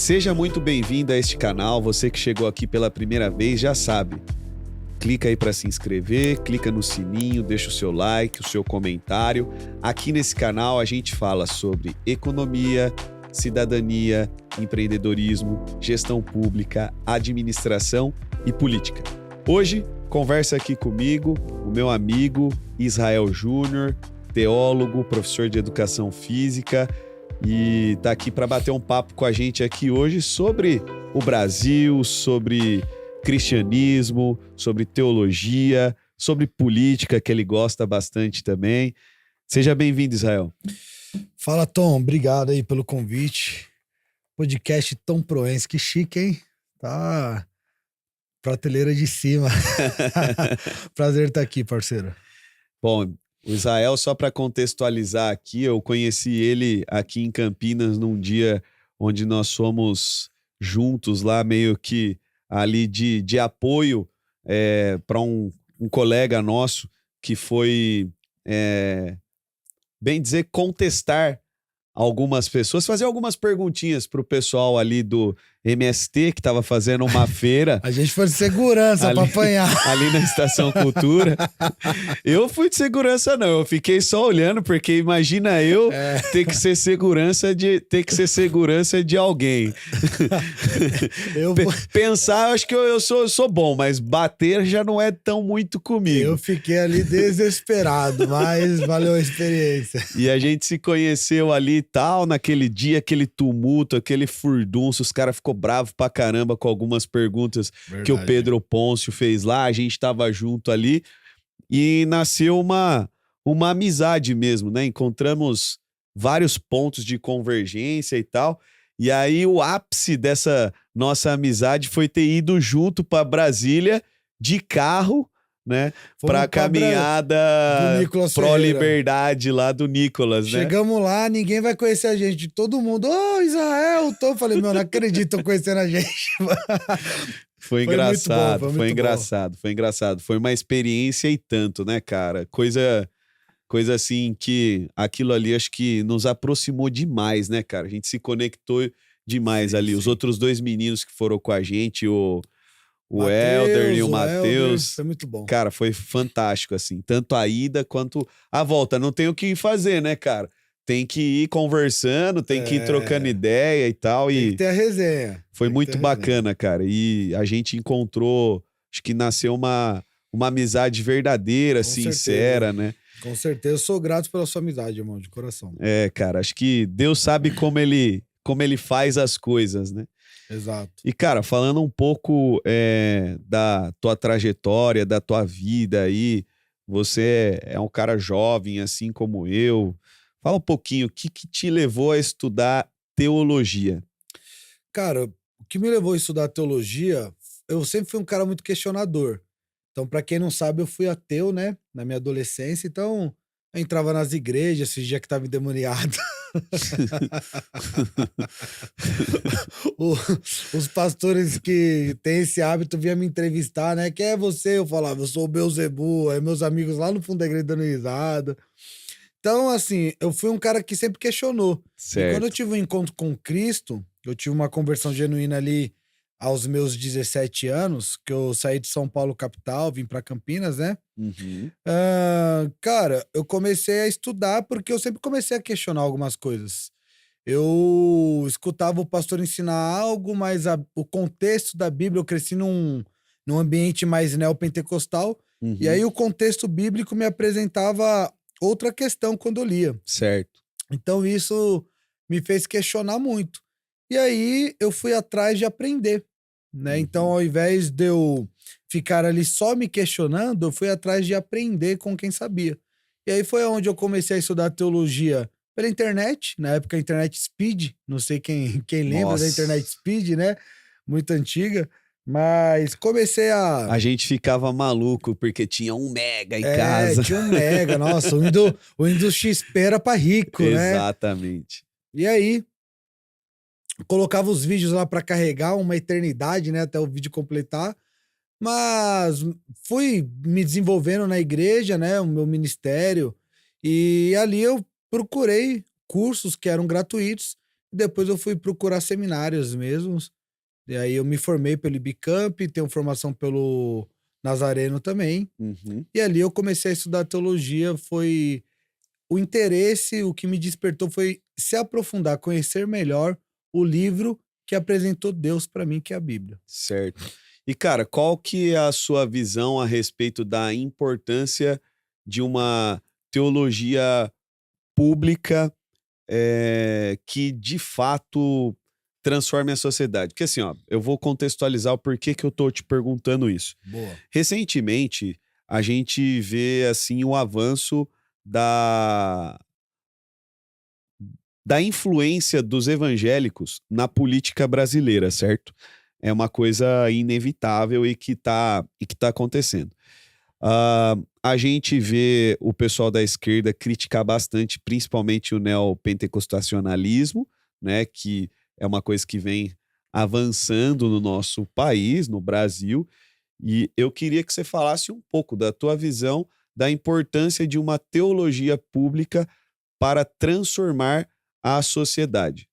Seja muito bem-vindo a este canal. Você que chegou aqui pela primeira vez já sabe. Clica aí para se inscrever, clica no sininho, deixa o seu like, o seu comentário. Aqui nesse canal a gente fala sobre economia, cidadania, empreendedorismo, gestão pública, administração e política. Hoje, conversa aqui comigo o meu amigo Israel Júnior, teólogo, professor de educação física, e tá aqui para bater um papo com a gente aqui hoje sobre o Brasil, sobre cristianismo, sobre teologia, sobre política, que ele gosta bastante também. Seja bem-vindo, Israel. Fala, Tom. Obrigado aí pelo convite. Podcast tão proense, que chique, hein? Tá prateleira de cima. Prazer estar aqui, parceiro. Bom, o Israel, só para contextualizar aqui, eu conheci ele aqui em Campinas num dia onde nós fomos juntos lá, meio que ali de apoio para um colega nosso que foi, bem dizer, contestar algumas pessoas, fazer algumas perguntinhas para o pessoal ali do MST, que estava fazendo uma feira. A gente foi de segurança para apanhar. Ali na Estação Cultura. Eu fui de segurança não, eu fiquei só olhando, porque imagina eu ter que ser segurança de alguém. Pensar, acho que eu sou bom, mas bater já não é tão muito comigo. Eu fiquei ali desesperado, mas valeu a experiência. E a gente se conheceu ali e tal, naquele dia, aquele tumulto, aquele furdunço, os caras ficou bravo pra caramba com algumas perguntas que o Pedro Pôncio fez lá, a gente tava junto ali e nasceu uma amizade mesmo, né? Encontramos vários pontos de convergência e tal, e aí o ápice dessa nossa amizade foi ter ido junto pra Brasília de carro, né, pra caminhada pró-liberdade lá do Nicolas, né? Chegamos lá, ninguém vai conhecer a gente, todo mundo, Israel, tô. Falei, meu, não acredito, tô conhecendo a gente. Foi engraçado, foi engraçado. Foi uma experiência e tanto, né, cara? Coisa assim que aquilo ali acho que nos aproximou demais, né, cara? A gente se conectou demais ali. Sim. Os outros dois meninos que foram com a gente, o Helder e o Matheus. Foi muito bom. Cara, foi fantástico, assim. Tanto a ida quanto a volta. Não tem o que fazer, né, cara? Tem que ir conversando, tem que ir trocando ideia e tal. Tem que ter a resenha. Foi muito bacana, cara. E a gente encontrou, acho que nasceu uma amizade verdadeira, com sincera, certeza, né? Com certeza. Eu sou grato pela sua amizade, irmão, de coração. Cara, acho que Deus sabe como ele faz as coisas, né? Exato. E, cara, falando um pouco da tua trajetória, da tua vida aí, você é um cara jovem, assim como eu. Fala um pouquinho, o que te levou a estudar teologia? Cara, o que me levou a estudar teologia, eu sempre fui um cara muito questionador. Então, pra quem não sabe, eu fui ateu, né, na minha adolescência. Então, eu entrava nas igrejas, fingia que tava endemoniado. Os pastores que têm esse hábito vinham me entrevistar, né? Quem é você? Eu falava, eu sou o Beelzebub. Aí meus amigos lá no fundo da igreja dando risada. Então, assim, eu fui um cara que sempre questionou. Certo. E quando eu tive um encontro com Cristo, eu tive uma conversão genuína ali aos meus 17 anos, que eu saí de São Paulo capital, vim pra Campinas, né? Uhum. Cara, eu comecei a estudar porque eu sempre comecei a questionar algumas coisas. Eu escutava o pastor ensinar algo, mas o contexto da Bíblia, eu cresci num ambiente mais neopentecostal, e aí o contexto bíblico me apresentava outra questão quando eu lia. Certo. Então isso me fez questionar muito. E aí eu fui atrás de aprender, né? Então, ao invés de eu ficar ali só me questionando, eu fui atrás de aprender com quem sabia. E aí foi onde eu comecei a estudar teologia pela internet, na época a internet Speed, não sei quem lembra da internet Speed, né? Muito antiga, mas comecei a... A gente ficava maluco porque tinha 1 mega em casa. Tinha 1 mega, nossa, o Windows XP era pra rico, né? Exatamente. E aí, colocava os vídeos lá pra carregar uma eternidade, né? Até o vídeo completar. Mas fui me desenvolvendo na igreja, né? O meu ministério. E ali eu procurei cursos que eram gratuitos. Depois eu fui procurar seminários mesmos. E aí eu me formei pelo Ibicamp, tenho formação pelo Nazareno também. Uhum. E ali eu comecei a estudar teologia, foi o interesse, o que me despertou foi se aprofundar, conhecer melhor o livro que apresentou Deus para mim, que é a Bíblia. Certo. E, cara, qual que é a sua visão a respeito da importância de uma teologia pública que, de fato, transforme a sociedade? Porque, assim, ó, eu vou contextualizar o porquê que eu tô te perguntando isso. Boa. Recentemente, a gente vê, assim, o avanço da, da influência dos evangélicos na política brasileira, certo? É uma coisa inevitável e que tá acontecendo. A gente vê o pessoal da esquerda criticar bastante, principalmente o neopentecostalismo, né, que é uma coisa que vem avançando no nosso país, no Brasil, e eu queria que você falasse um pouco da tua visão da importância de uma teologia pública para transformar a sociedade.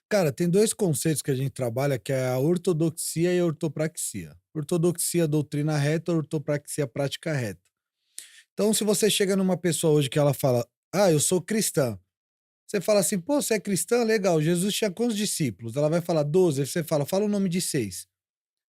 Cara, tem dois conceitos que a gente trabalha, que é a ortodoxia e a ortopraxia. Ortodoxia, doutrina reta, ortopraxia, prática reta. Então, se você chega numa pessoa hoje que ela fala, ah, eu sou cristã. Você fala assim, pô, você é cristã? Legal. Jesus tinha quantos discípulos? Ela vai falar 12. Aí você fala o nome de 6.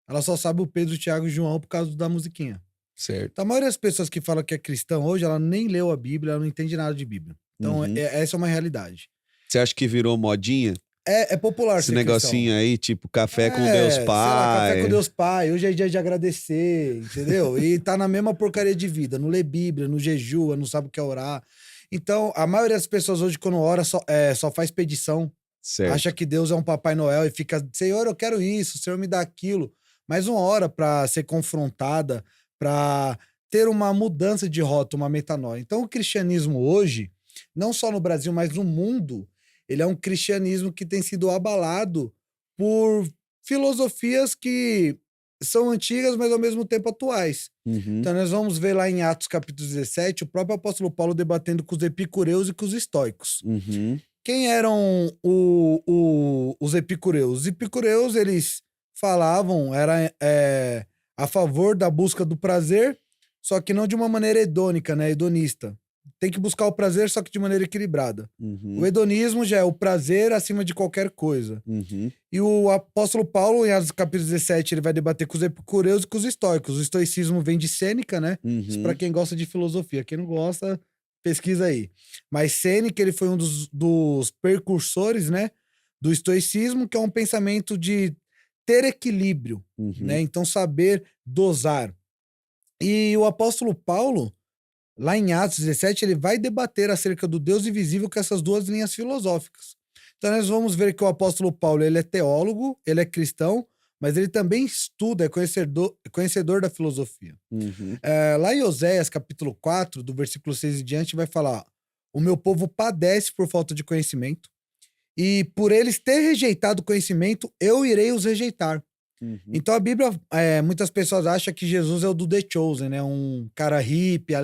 Ela só sabe o Pedro, o Tiago e o João por causa da musiquinha. Certo. Então, a maioria das pessoas que falam que é cristão hoje, ela nem leu a Bíblia, ela não entende nada de Bíblia. Então, Uhum. essa é uma realidade. Você acha que virou modinha? É popular Esse ser cristão. negocinho aí, tipo, café com Deus Sei lá, café com Pai. Deus Pai, hoje é dia de agradecer, entendeu? E tá na mesma porcaria de vida, não lê Bíblia, não jejua, não sabe o que é orar. Então, a maioria das pessoas hoje, quando ora, só faz petição, acha Certo. que Deus é um Papai Noel e fica, Senhor, eu quero isso, Senhor, me dá aquilo. Mas não ora pra ser confrontada, pra ter uma mudança de rota, uma metanoia. Então, o cristianismo hoje, não só no Brasil, mas no mundo, ele é um cristianismo que tem sido abalado por filosofias que são antigas, mas ao mesmo tempo atuais. Uhum. Então, nós vamos ver lá em Atos capítulo 17, o próprio apóstolo Paulo debatendo com os epicureus e com os estoicos. Uhum. Quem eram os epicureus? Os epicureus, eles falavam, a favor da busca do prazer, só que não de uma maneira hedônica, né? Hedonista. Tem que buscar o prazer, só que de maneira equilibrada. O Uhum. hedonismo já é o prazer acima de qualquer coisa. Uhum. E o apóstolo Paulo, em Atos capítulo 17, ele vai debater com os epicureus e com os estoicos. O estoicismo vem de Sêneca, né? Isso para Uhum. quem gosta de filosofia. Quem não gosta, pesquisa aí. Mas Sêneca, ele foi um dos precursores, né? Do estoicismo, que é um pensamento de ter equilíbrio, né? Uhum. Então, saber dosar. E o apóstolo Paulo, lá em Atos 17, ele vai debater acerca do Deus invisível com essas duas linhas filosóficas. Então nós vamos ver que o apóstolo Paulo, ele é teólogo, ele é cristão, mas ele também estuda, é conhecedor da filosofia. Uhum. Lá em Oséias, capítulo 4, do versículo 6 em diante, vai falar: o meu povo padece por falta de conhecimento, e por eles ter rejeitado o conhecimento, eu irei os rejeitar. Uhum. Então a Bíblia, muitas pessoas acham que Jesus é o do The Chosen, né? Um cara hippie,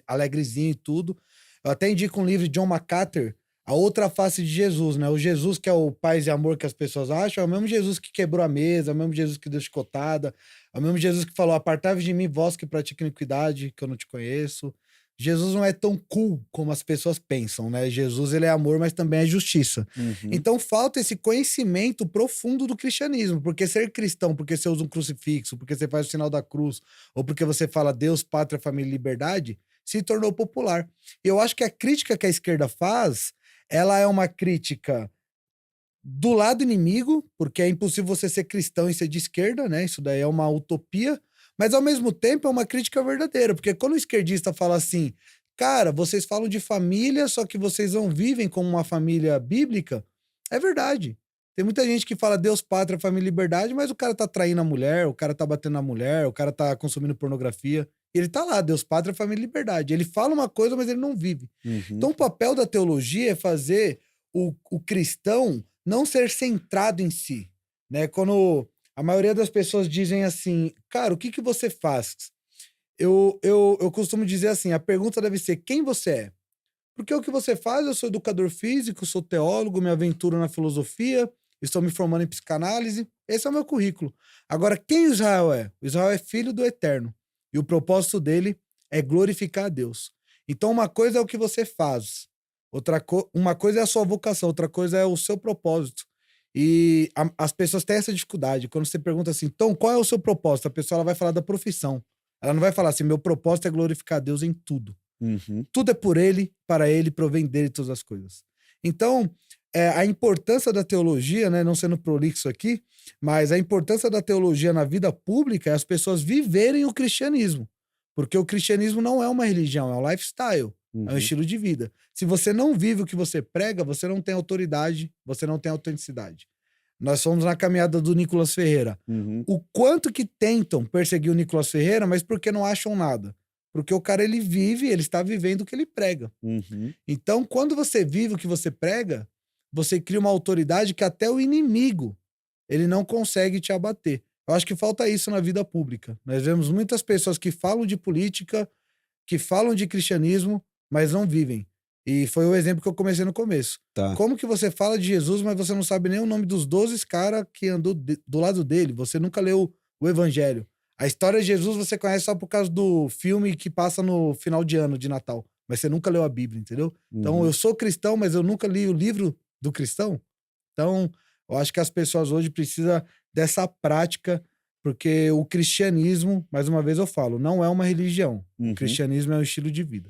alegrezinho e tudo. Eu até indico um livro de John MacArthur, A Outra Face de Jesus, né? O Jesus que é o paz e amor que as pessoas acham, é o mesmo Jesus que quebrou a mesa, é o mesmo Jesus que deu chicotada, é o mesmo Jesus que falou: apartai-vos de mim, vós que praticam iniquidade, que eu não te conheço. Jesus não é tão cool como as pessoas pensam, né? Jesus, ele é amor, mas também é justiça. Uhum. Então falta esse conhecimento profundo do cristianismo, porque ser cristão, porque você usa um crucifixo, porque você faz o sinal da cruz, ou porque você fala Deus, pátria, família e liberdade, se tornou popular. E eu acho que a crítica que a esquerda faz, ela é uma crítica do lado inimigo, porque é impossível você ser cristão e ser de esquerda, né? Isso daí é uma utopia, mas ao mesmo tempo é uma crítica verdadeira, porque quando o esquerdista fala assim, cara, vocês falam de família, só que vocês não vivem como uma família bíblica, é verdade. Tem muita gente que fala Deus, pátria, família e liberdade, mas o cara tá traindo a mulher, o cara tá batendo na mulher, o cara tá consumindo pornografia. Ele tá lá, Deus, pátria, família e liberdade. Ele fala uma coisa, mas ele não vive. Uhum. Então o papel da teologia é fazer o cristão não ser centrado em si, né? Quando a maioria das pessoas dizem assim, cara, o que que você faz? Eu costumo dizer assim, a pergunta deve ser quem você é? Porque o que você faz, eu sou educador físico, sou teólogo, me aventuro na filosofia, estou me formando em psicanálise, esse é o meu currículo. Agora, quem Israel é? O Israel é filho do Eterno, e o propósito dele é glorificar a Deus. Então, uma coisa é o que você faz, uma coisa é a sua vocação, outra coisa é o seu propósito. E as pessoas têm essa dificuldade. Quando você pergunta assim, então, qual é o seu propósito? A pessoa ela vai falar da profissão. Ela não vai falar assim, meu propósito é glorificar a Deus em tudo. Uhum. Tudo é por ele, para ele, provém dele todas as coisas. Então, a importância da teologia, né, não sendo prolixo aqui, mas a importância da teologia na vida pública é as pessoas viverem o cristianismo. Porque o cristianismo não é uma religião, é um lifestyle, é um Uhum. estilo de vida. Se você não vive o que você prega, você não tem autoridade, você não tem autenticidade. Nós fomos na caminhada do Nicolas Ferreira. Uhum. O quanto que tentam perseguir o Nicolas Ferreira, mas porque não acham nada. Porque o cara, ele vive, ele está vivendo o que ele prega. Uhum. Então, quando você vive o que você prega, você cria uma autoridade que até o inimigo, ele não consegue te abater. Eu acho que falta isso na vida pública. Nós vemos muitas pessoas que falam de política, que falam de cristianismo, mas não vivem. E foi o exemplo que eu comecei no começo. Tá. Como que você fala de Jesus, mas você não sabe nem o nome dos 12 caras que andou do lado dele? Você nunca leu o evangelho. A história de Jesus você conhece só por causa do filme que passa no final de ano de Natal. Mas você nunca leu a Bíblia, entendeu? Então, Uhum. eu sou cristão, mas eu nunca li o livro do cristão. Então, eu acho que as pessoas hoje precisam dessa prática, porque o cristianismo, mais uma vez eu falo, não é uma religião. O Uhum. cristianismo é um estilo de vida.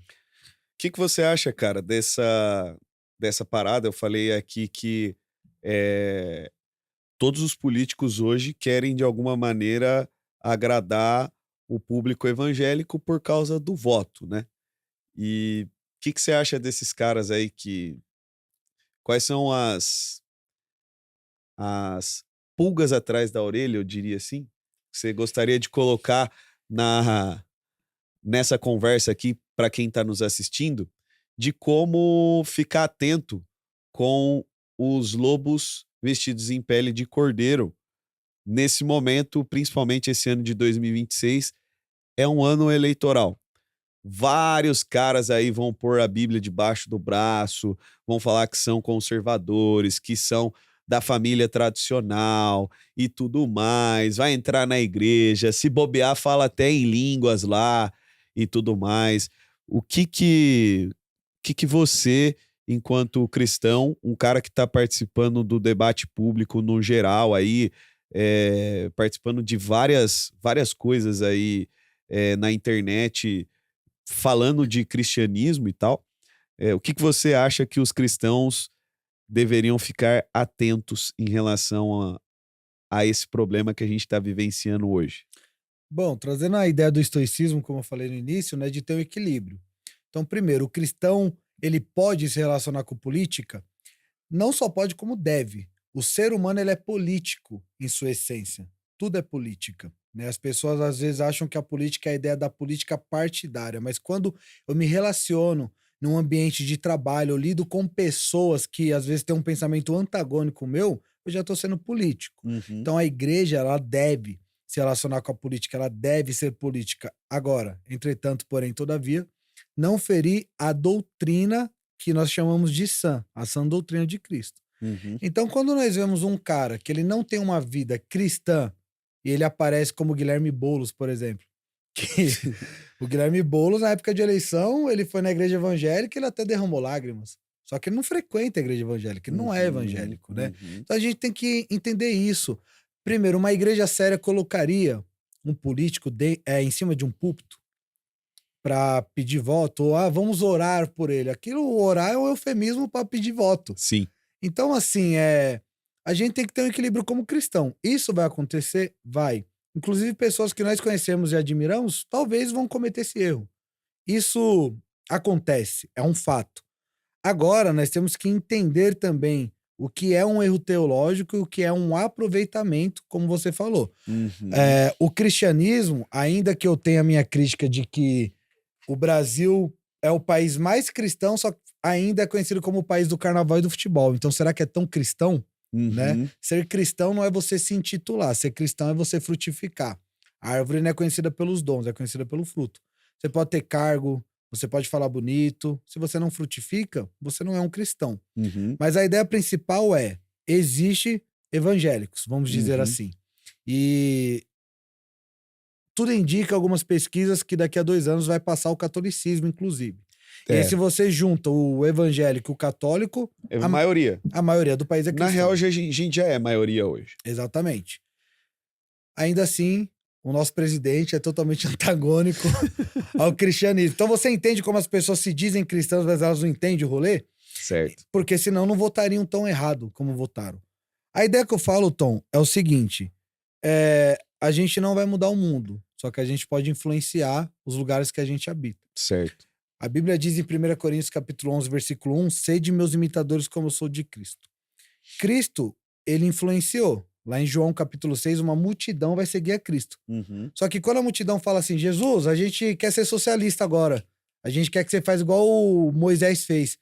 Que você acha, cara, dessa parada? Eu falei aqui que eh, todos os políticos hoje querem, de alguma maneira, agradar o público evangélico por causa do voto, né? E o que você acha desses caras aí que... Quais são as pulgas atrás da orelha, eu diria assim, que você gostaria de colocar na nessa conversa aqui para quem está nos assistindo, de como ficar atento com os lobos vestidos em pele de cordeiro nesse momento, principalmente esse ano de 2026, é um ano eleitoral. Vários caras aí vão pôr a Bíblia debaixo do braço, vão falar que são conservadores, que são da família tradicional e tudo mais, vai entrar na igreja, se bobear, fala até em línguas lá e tudo mais. O que que você, enquanto cristão, um cara que está participando do debate público no geral aí, participando de várias coisas aí na internet, falando de cristianismo e tal, o que que você acha que os cristãos deveriam ficar atentos em relação a esse problema que a gente está vivenciando hoje? Bom, trazendo a ideia do estoicismo, como eu falei no início, né, de ter um equilíbrio. Então, primeiro, o cristão, ele pode se relacionar com política? Não só pode, como deve. O ser humano, ele é político em sua essência. Tudo é política, né? As pessoas às vezes acham que a política é a ideia da política partidária, mas quando eu me relaciono num ambiente de trabalho, eu lido com pessoas que às vezes têm um pensamento antagônico ao meu, eu já estou sendo político. Uhum. Então a igreja, ela deve se relacionar com a política, ela deve ser política. Agora, entretanto, porém, todavia, não ferir a doutrina que nós chamamos de sã, a sã doutrina de Cristo. Uhum. Então, quando nós vemos um cara que ele não tem uma vida cristã e ele aparece como Guilherme Boulos, por exemplo, que o Guilherme Boulos, na época de eleição, ele foi na igreja evangélica e ele até derramou lágrimas. Só que ele não frequenta a igreja evangélica, ele não é Uhum. evangélico, né? Uhum. Então a gente tem que entender isso. Primeiro, uma igreja séria colocaria um político em cima de um púlpito para pedir voto, ou vamos orar por ele. Aquilo, orar é um eufemismo para pedir voto. Sim. Então, assim, a gente tem que ter um equilíbrio como cristão. Isso vai acontecer? Vai. Inclusive, pessoas que nós conhecemos e admiramos, talvez vão cometer esse erro. Isso acontece, é um fato. Agora, nós temos que entender também o que é um erro teológico e o que é um aproveitamento, como você falou. Uhum. O cristianismo, ainda que eu tenha a minha crítica de que o Brasil é o país mais cristão, só que ainda é conhecido como o país do carnaval e do futebol. Então, será que é tão cristão? Né? Uhum. Ser cristão não é você se intitular, ser cristão é você frutificar. A árvore não é conhecida pelos dons, é conhecida pelo fruto. Você pode ter cargo, você pode falar bonito. Se você não frutifica, você não é um cristão. Uhum. Mas a ideia principal é, existe evangélicos, vamos dizer Uhum. assim. E tudo indica algumas pesquisas que daqui a 2 anos vai passar o catolicismo, inclusive. E aí, É, se você junta o evangélico e o católico, é a maioria. a maioria do país é Na cristão. real, a gente já é maioria hoje. Exatamente. Ainda assim, o nosso presidente é totalmente antagônico ao cristianismo. Então você entende como as pessoas se dizem cristãs, mas elas não entendem o rolê? Certo. Porque senão não votariam tão errado como votaram. A ideia que eu falo, Tom, é o seguinte: a gente não vai mudar o mundo, só que a gente pode influenciar os lugares que a gente habita. Certo. A Bíblia diz em 1 Coríntios capítulo 11, versículo 1, sede meus imitadores como eu sou de Cristo. Cristo, ele influenciou. Lá em João capítulo 6, uma multidão vai seguir a Cristo. Uhum. Só que quando a multidão fala assim, Jesus, a gente quer ser socialista agora. A gente quer que você faça igual o Moisés fez.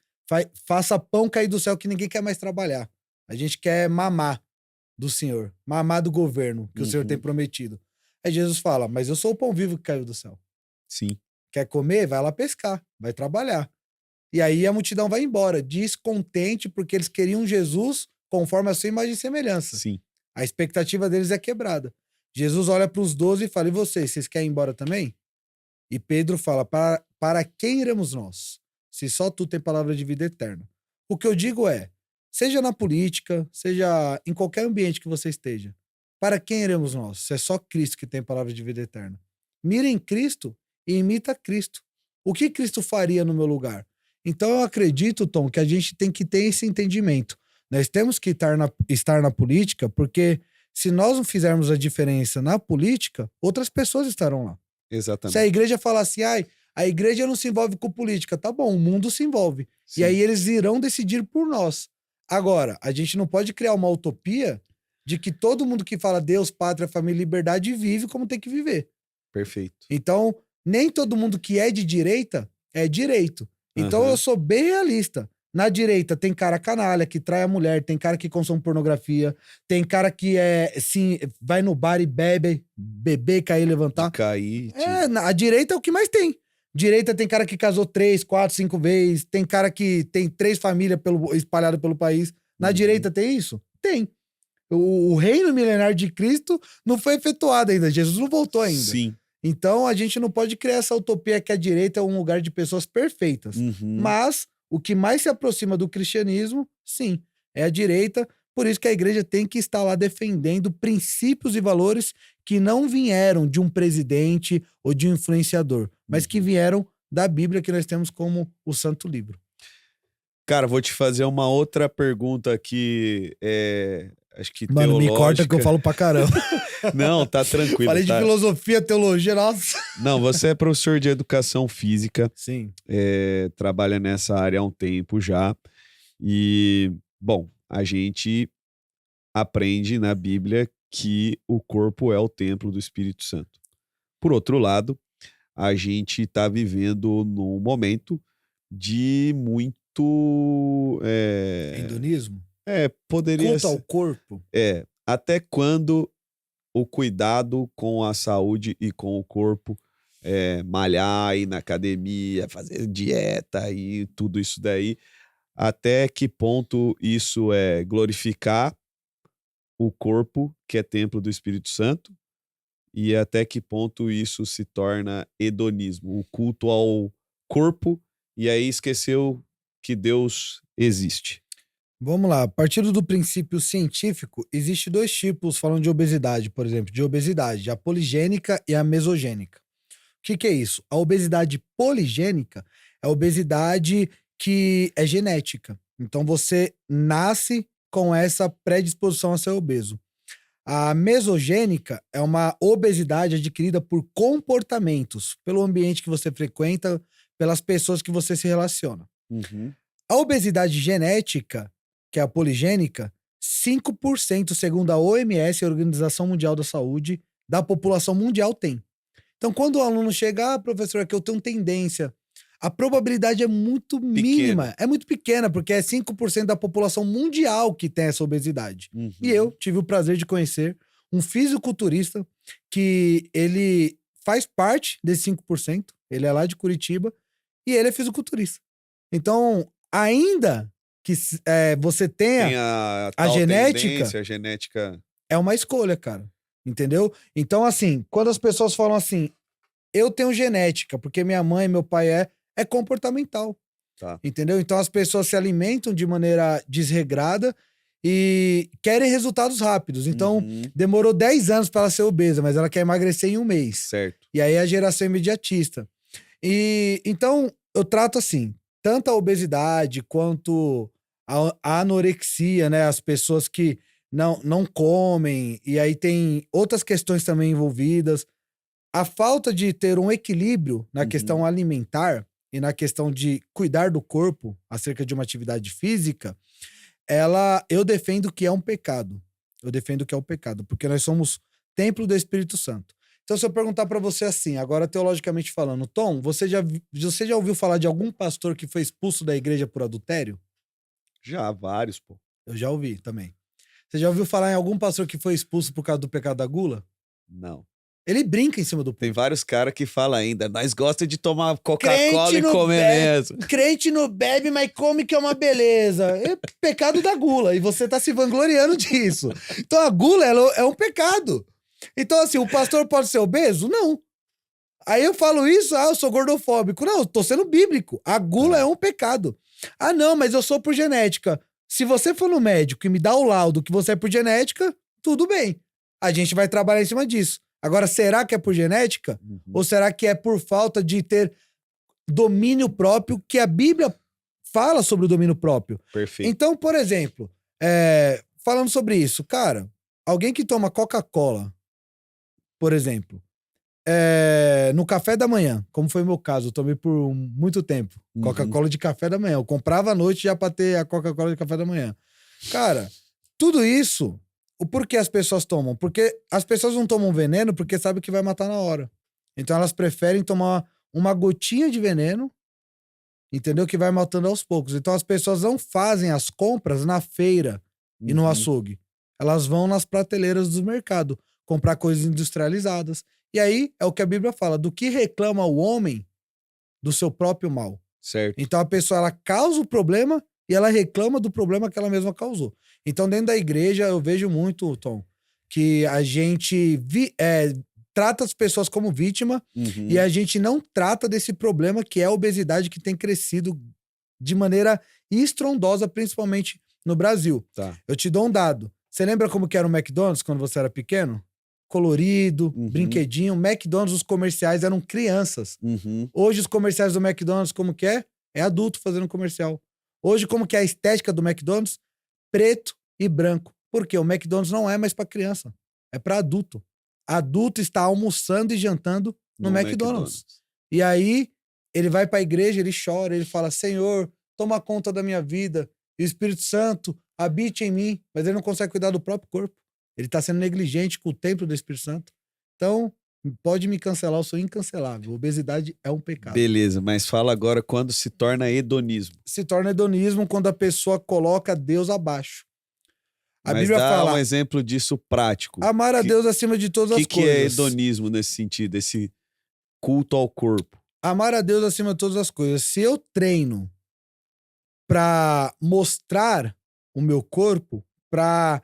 Faça pão cair do céu que ninguém quer mais trabalhar. A gente quer mamar do Senhor. Mamar do governo que o Senhor tem prometido. Aí Jesus fala, mas eu sou o pão vivo que caiu do céu. Sim. Quer comer? Vai lá pescar. Vai trabalhar. E aí a multidão vai embora, descontente porque eles queriam Jesus conforme a sua imagem e semelhança. Sim. A expectativa deles é quebrada. Jesus olha para os 12 e fala, e vocês querem ir embora também? E Pedro fala, para quem iremos nós? Se só tu tem palavra de vida eterna. O que eu digo é, seja na política, seja em qualquer ambiente que você esteja, para quem iremos nós? Se é só Cristo que tem palavra de vida eterna. Mira em Cristo e imita Cristo. O que Cristo faria no meu lugar? Então eu acredito, Tom, que a gente tem que ter esse entendimento. Nós temos que estar na política, porque se nós não fizermos a diferença na política, outras pessoas estarão lá. Exatamente. Se a igreja falar assim, a igreja não se envolve com política, tá bom, o mundo se envolve. Sim. E aí eles irão decidir por nós. Agora, a gente não pode criar uma utopia de que todo mundo que fala Deus, pátria, família e liberdade vive como tem que viver. Perfeito. Então, nem todo mundo que é de direita é direito. Então eu sou bem realista. Na direita tem cara canalha, que trai a mulher, tem cara que consome pornografia, tem cara que vai no bar e beber, cair, levantar. Cair. A direita é o que mais tem. Direita tem cara que casou 3, 4, 5 vezes, tem cara que tem 3 famílias espalhadas pelo país. Na direita tem isso? Tem. O reino milenar de Cristo não foi efetuado ainda, Jesus não voltou ainda. Sim. Então a gente não pode criar essa utopia que a direita é um lugar de pessoas perfeitas. Mas o que mais se aproxima do cristianismo, sim, é a direita. Por isso que a igreja tem que estar lá defendendo princípios e valores que não vieram de um presidente ou de um influenciador, mas que vieram da Bíblia, que nós temos como o Santo Livro. Cara, vou te fazer uma outra pergunta que acho que Mano, teológica. me corta que eu falo pra caramba. Não, tá tranquilo. Falei de filosofia, teologia, nossa. Não, você é professor de educação física. Sim. Trabalha nessa área há um tempo já. E, bom, a gente aprende na Bíblia que o corpo é o templo do Espírito Santo. Por outro lado, a gente está vivendo num momento de muito... Hedonismo? Poderia Culto ser... ao corpo? Até quando o cuidado com a saúde e com o corpo, malhar, ir na academia, fazer dieta e tudo isso daí, até que ponto isso é glorificar o corpo, que é templo do Espírito Santo, e até que ponto isso se torna hedonismo, o culto ao corpo, e aí esqueceu que Deus existe. Vamos lá, partindo do princípio científico, existe 2 tipos, falando de obesidade, por exemplo, de obesidade, a poligênica e a mesogênica. O que é isso? A obesidade poligênica é a obesidade que é genética. Então você nasce com essa predisposição a ser obeso. A mesogênica é uma obesidade adquirida por comportamentos, pelo ambiente que você frequenta, pelas pessoas que você se relaciona. A obesidade genética, que é a poligênica, 5%, segundo a OMS, a Organização Mundial da Saúde, da população mundial tem. Então, quando o aluno chega, professor, é que eu tenho tendência, a probabilidade é muito mínima, é muito pequena, porque é 5% da população mundial que tem essa obesidade. E eu tive o prazer de conhecer um fisiculturista que ele faz parte desse 5%, ele é lá de Curitiba, e ele é fisiculturista. Então, ainda que você tenha Tem a a tal genética, tendência, a genética... é uma escolha, cara. Entendeu? Então, assim, quando as pessoas falam assim, eu tenho genética, porque minha mãe e meu pai é comportamental. Tá. Entendeu? Então as pessoas se alimentam de maneira desregrada e querem resultados rápidos. Então, Uhum, demorou 10 anos para ela ser obesa, mas ela quer emagrecer em um mês. certo. E aí é a geração imediatista. E então eu trato assim, tanto a obesidade quanto a anorexia, né? As pessoas que não comem, e aí tem outras questões também envolvidas. A falta de ter um equilíbrio na questão Uhum, alimentar e na questão de cuidar do corpo acerca de uma atividade física, eu defendo que é um pecado. Eu defendo que é um pecado, porque nós somos templo do Espírito Santo. Então, se eu perguntar pra você assim, agora teologicamente falando, Tom, você já ouviu falar de algum pastor que foi expulso da igreja por adultério? já, vários, pô. Eu já ouvi também. Você já ouviu falar em algum pastor que foi expulso por causa do pecado da gula? Não. Ele brinca em cima do Tem púlpito. vários caras que falam ainda, nós gostamos de tomar Coca-Cola Crente e não comer bebe. mesmo. Crente não bebe, mas come que é uma beleza. É pecado da gula. E você tá se vangloriando disso. Então a gula ela é um pecado. Então, assim, o pastor pode ser obeso? Não. Aí eu falo isso, eu sou gordofóbico. Não, eu tô sendo bíblico. A gula Tá. é um pecado. Ah, não, mas eu sou por genética. Se você for no médico e me dá o laudo que você é por genética, tudo bem. A gente vai trabalhar em cima disso. Agora, será que é por genética? Uhum, Ou será que é por falta de ter domínio próprio, que a Bíblia fala sobre o domínio próprio? perfeito. Então, por exemplo, falando sobre isso, cara, alguém que toma Coca-Cola, por exemplo, no café da manhã, como foi o meu caso, eu tomei por muito tempo Uhum, Coca-Cola de café da manhã. Eu comprava à noite já pra ter a Coca-Cola de café da manhã. Cara, tudo isso, o porquê as pessoas tomam? Porque as pessoas não tomam veneno porque sabem que vai matar na hora. Então elas preferem tomar uma gotinha de veneno, entendeu? Que vai matando aos poucos. Então as pessoas não fazem as compras na feira e no uhum, açougue. Elas vão nas prateleiras do mercado comprar coisas industrializadas. E aí é o que a Bíblia fala: do que reclama o homem do seu próprio mal. certo. Então a pessoa ela causa o problema e ela reclama do problema que ela mesma causou. Então dentro da igreja eu vejo muito, Tom, que a gente trata as pessoas como vítima Uhum, e a gente não trata desse problema que é a obesidade, que tem crescido de maneira estrondosa, principalmente no Brasil. tá. Eu te dou um dado. Você lembra como que era o McDonald's quando você era pequeno? Colorido, Uhum, brinquedinho. McDonald's, os comerciais eram crianças. uhum, Hoje os comerciais do McDonald's, como que é? É adulto fazendo comercial. Hoje, como que é a estética do McDonald's? Preto e branco. Por quê? O McDonald's não é mais para criança. É para adulto. Adulto está almoçando e jantando no McDonald's. E aí, ele vai para a igreja, ele chora, ele fala: Senhor, toma conta da minha vida. E o Espírito Santo habite em mim. Mas ele não consegue cuidar do próprio corpo. Ele está sendo negligente com o templo do Espírito Santo. Então, pode me cancelar, eu sou incancelável. Obesidade é um pecado. Beleza, mas fala agora quando se torna hedonismo. Se torna hedonismo quando a pessoa coloca Deus abaixo. A Mas Bíblia dá fala: um exemplo disso prático. amar a Que- Deus acima de todas O as que é coisas. hedonismo nesse sentido? Esse culto ao corpo. Amar a Deus acima de todas as coisas. Se eu treino pra mostrar o meu corpo, pra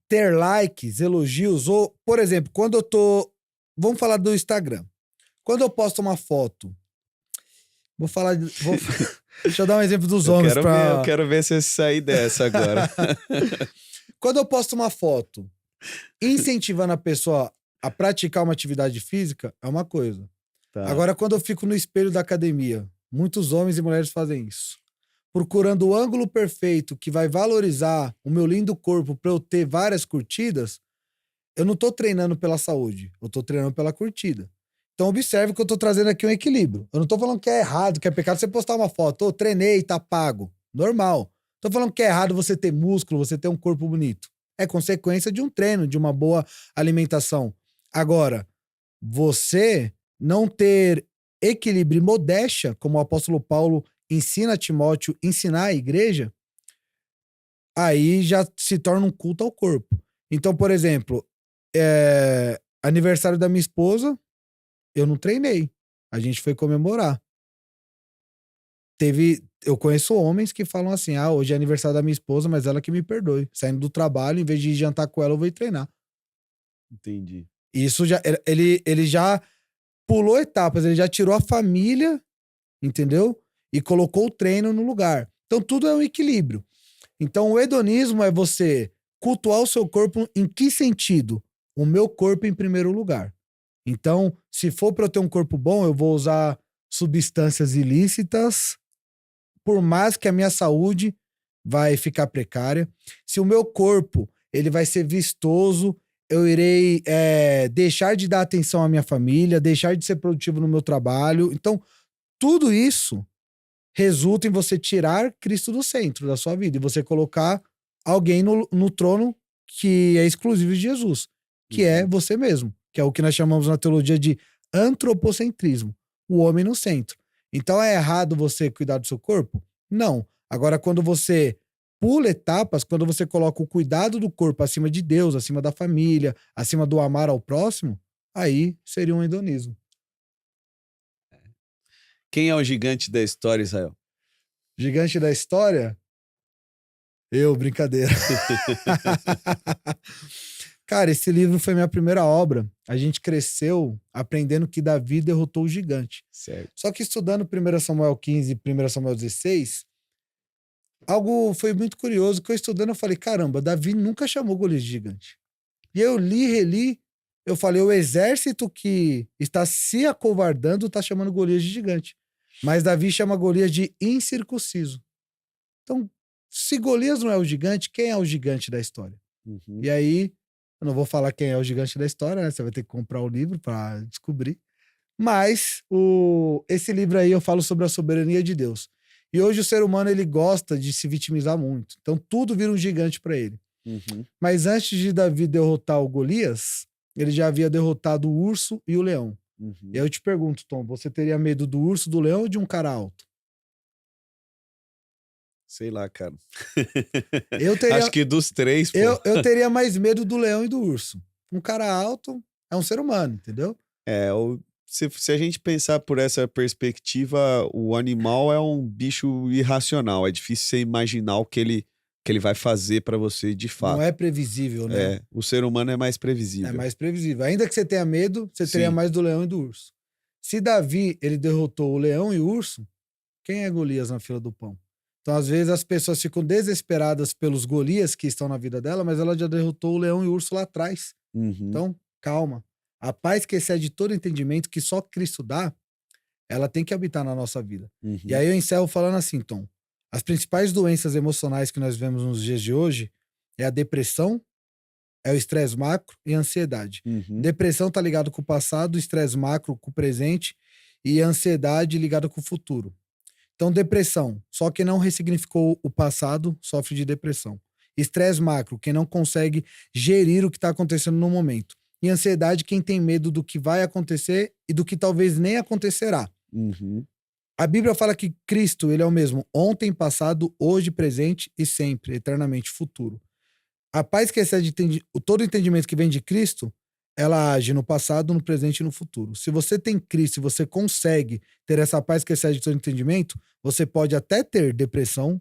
ter likes, elogios, ou, por exemplo, quando eu tô. Vamos falar do Instagram. Quando eu posto uma foto. Vou falar. Deixa eu dar um exemplo dos Eu homens quero pra. ver, eu quero ver se você sair dessa agora. Quando eu posto uma foto incentivando a pessoa a praticar uma atividade física, é uma coisa. Tá. Agora, quando eu fico no espelho da academia, muitos homens e mulheres fazem isso. Procurando o ângulo perfeito que vai valorizar o meu lindo corpo para eu ter várias curtidas, eu não tô treinando pela saúde, eu tô treinando pela curtida. Então observe que eu tô trazendo aqui um equilíbrio. Eu não tô falando que é errado, que é pecado você postar uma foto, treinei, tá pago. Normal. Tô falando que é errado você ter músculo, você ter um corpo bonito. É consequência de um treino, de uma boa alimentação. Agora, você não ter equilíbrio e modéstia, como o apóstolo Paulo ensina a Timóteo, ensinar a igreja, aí já se torna um culto ao corpo. Então, por exemplo, aniversário da minha esposa, eu não treinei. A gente foi comemorar. Eu conheço homens que falam assim, hoje é aniversário da minha esposa, mas ela que me perdoe. Saindo do trabalho, em vez de ir jantar com ela, eu vou ir treinar. Entendi. Isso já, ele já pulou etapas, ele já tirou a família, entendeu? E colocou o treino no lugar. Então tudo é um equilíbrio. Então o hedonismo é você cultuar o seu corpo em que sentido? O meu corpo em primeiro lugar. Então, se for para eu ter um corpo bom, eu vou usar substâncias ilícitas, por mais que a minha saúde vai ficar precária. Se o meu corpo ele vai ser vistoso, eu irei deixar de dar atenção à minha família, deixar de ser produtivo no meu trabalho. Então, tudo isso resulta em você tirar Cristo do centro da sua vida e você colocar alguém no trono que é exclusivo de Jesus, que é você mesmo, que é o que nós chamamos na teologia de antropocentrismo, o homem no centro. Então é errado você cuidar do seu corpo? Não. Agora, quando você pula etapas, quando você coloca o cuidado do corpo acima de Deus, acima da família, acima do amar ao próximo, aí seria um hedonismo. Quem é o gigante da história, Israel? Gigante da história? Eu, brincadeira. Cara, esse livro foi minha primeira obra. A gente cresceu aprendendo que Davi derrotou o gigante. Certo. Só que estudando 1 Samuel 15 e 1 Samuel 16, algo foi muito curioso, que eu estudando eu falei, caramba, Davi nunca chamou Golias de gigante. E eu li, reli, eu falei, o exército que está se acovardando está chamando Golias de gigante. Mas Davi chama Golias de incircunciso. Então, se Golias não é o gigante, quem é o gigante da história? E aí, eu não vou falar quem é o gigante da história, né? Você vai ter que comprar o livro para descobrir. Mas esse livro aí eu falo sobre a soberania de Deus. E hoje o ser humano ele gosta de se vitimizar muito. Então tudo vira um gigante para ele. Mas antes de Davi derrotar o Golias, ele já havia derrotado o urso e o leão. E aí eu te pergunto, Tom, você teria medo do urso, do leão ou de um cara alto? Sei lá, cara. Acho que dos três, pô. Eu teria mais medo do leão e do urso. Um cara alto é um ser humano, entendeu? Se a gente pensar por essa perspectiva, o animal é um bicho irracional. É difícil você imaginar o que ele vai fazer pra você de fato. Não é previsível, né? O ser humano é mais previsível. É mais previsível. Ainda que você tenha medo, você teria mais do leão e do urso. Se Davi, ele derrotou o leão e o urso, quem é Golias na fila do pão? Então, às vezes, as pessoas ficam desesperadas pelos Golias que estão na vida dela, mas ela já derrotou o leão e o urso lá atrás. Então, calma. A paz que excede todo entendimento, que só Cristo dá, ela tem que habitar na nossa vida. E aí eu encerro falando assim, Tom. As principais doenças emocionais que nós vemos nos dias de hoje é a depressão, é o estresse macro e a ansiedade. Depressão tá ligado com o passado, estresse macro com o presente e a ansiedade ligada com o futuro. Então, depressão, só quem não ressignificou o passado sofre de depressão. Estresse macro, quem não consegue gerir o que está acontecendo no momento. E ansiedade, quem tem medo do que vai acontecer e do que talvez nem acontecerá. A Bíblia fala que Cristo, ele é o mesmo ontem, passado, hoje, presente e sempre, eternamente futuro. A paz que excede todo entendimento que vem de Cristo, ela age no passado, no presente e no futuro. Se você tem Cristo e você consegue ter essa paz que excede todo entendimento, você pode até ter depressão,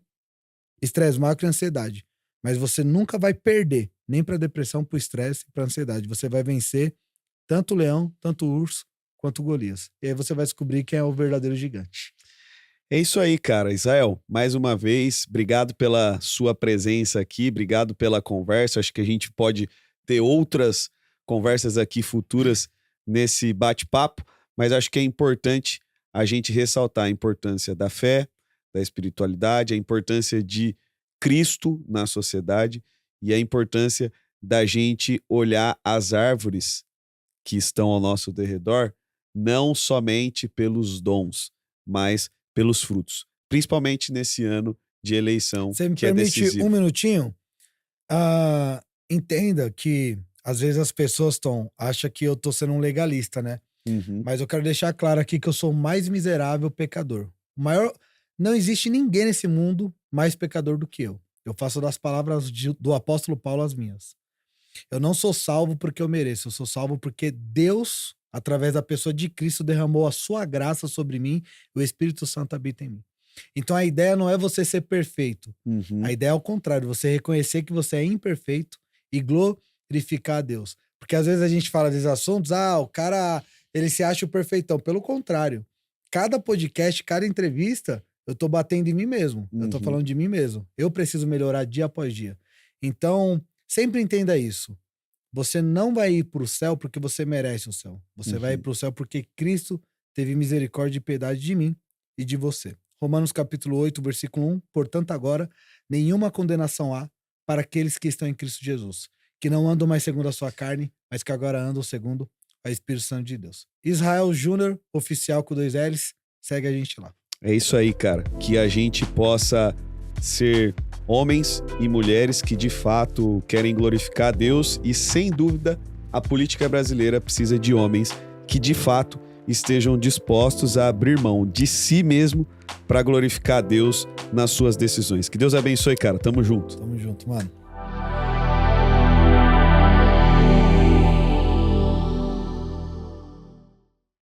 estresse macro e ansiedade. Mas você nunca vai perder, nem para depressão, para estresse e para ansiedade. Você vai vencer tanto o leão, tanto o urso, quanto o Golias. E aí você vai descobrir quem é o verdadeiro gigante. É isso aí, cara. Israel, mais uma vez, obrigado pela sua presença aqui, obrigado pela conversa. Acho que a gente pode ter outras conversas aqui futuras nesse bate-papo, mas acho que é importante a gente ressaltar a importância da fé, da espiritualidade, a importância de Cristo na sociedade e a importância da gente olhar as árvores que estão ao nosso derredor não somente pelos dons, mas pelos frutos, principalmente nesse ano de eleição. Você me que permite é decisivo. um minutinho? Entenda que às vezes as pessoas acham que eu tô sendo um legalista, né? Mas eu quero deixar claro aqui que eu sou o mais miserável pecador. Não existe ninguém nesse mundo mais pecador do que eu. Eu faço das palavras do apóstolo Paulo as minhas. Eu não sou salvo porque eu mereço, eu sou salvo porque Deus, através da pessoa de Cristo, derramou a sua graça sobre mim e o Espírito Santo habita em mim. Então a ideia não é você ser perfeito. Uhum. A ideia é o contrário, você reconhecer que você é imperfeito e glorificar a Deus. Porque às vezes a gente fala desses assuntos, o cara, ele se acha o perfeitão. Pelo contrário, cada podcast, cada entrevista, eu tô batendo em mim mesmo. Eu tô Uhum. falando de mim mesmo. Eu preciso melhorar dia após dia. Então, sempre entenda isso. Você não vai ir pro céu porque você merece o céu. Você vai ir pro céu porque Cristo teve misericórdia e piedade de mim e de você. Romanos capítulo 8, versículo 1. Portanto, agora, nenhuma condenação há para aqueles que estão em Cristo Jesus, que não andam mais segundo a sua carne, mas que agora andam segundo a Espírito Santo de Deus. Israel Júnior, oficial com 2 L's, segue a gente lá. É isso aí, cara. Que a gente possa ser homens e mulheres que de fato querem glorificar a Deus e, sem dúvida, a política brasileira precisa de homens que de fato estejam dispostos a abrir mão de si mesmo para glorificar a Deus nas suas decisões. Que Deus abençoe, cara. Tamo junto. Tamo junto, mano.